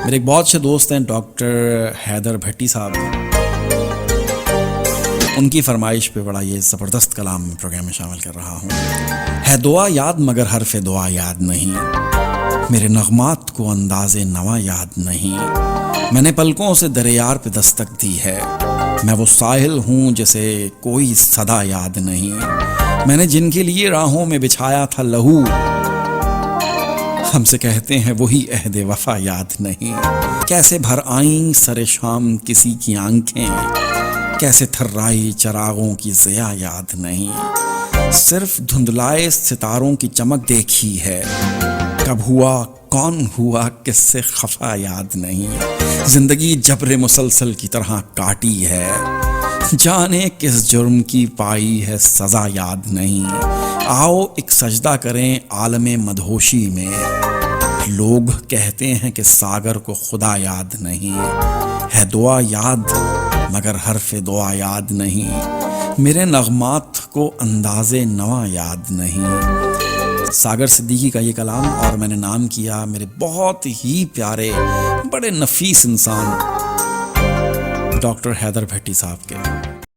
میرے ایک بہت سے دوست ہیں ڈاکٹر حیدر بھٹی صاحب، ان کی فرمائش پہ بڑا یہ زبردست کلام پروگرام میں شامل کر رہا ہوں۔ ہے دعا یاد مگر حرف دعا یاد نہیں، میرے نغمات کو انداز نوا یاد نہیں، میں نے پلکوں سے در یار پہ دستک دی ہے، میں وہ ساحل ہوں جسے کوئی صدا یاد نہیں، میں نے جن کے لیے راہوں میں بچھایا تھا لہو، ہم سے کہتے ہیں وہی عہد وفا یاد نہیں، کیسے بھر آئیں سر شام کسی کی آنکھیں، کیسے تھرائی چراغوں کی ضیا یاد نہیں، صرف دھندلائے ستاروں کی چمک دیکھی ہے، کب ہوا کون ہوا کس سے خفا یاد نہیں، زندگی جبر مسلسل کی طرح کاٹی ہے، جانے کس جرم کی پائی ہے سزا یاد نہیں، آؤ ایک سجدہ کریں عالم مدہوشی میں، لوگ کہتے ہیں کہ ساگر کو خدا یاد نہیں، ہے دعا یاد مگر حرف دعا یاد نہیں، میرے نغمات کو انداز نوا یاد نہیں۔ ساگر صدیقی کا یہ کلام، اور میں نے نام کیا میرے بہت ہی پیارے بڑے نفیس انسان ڈاکٹر حیدر بھٹی صاحب کے۔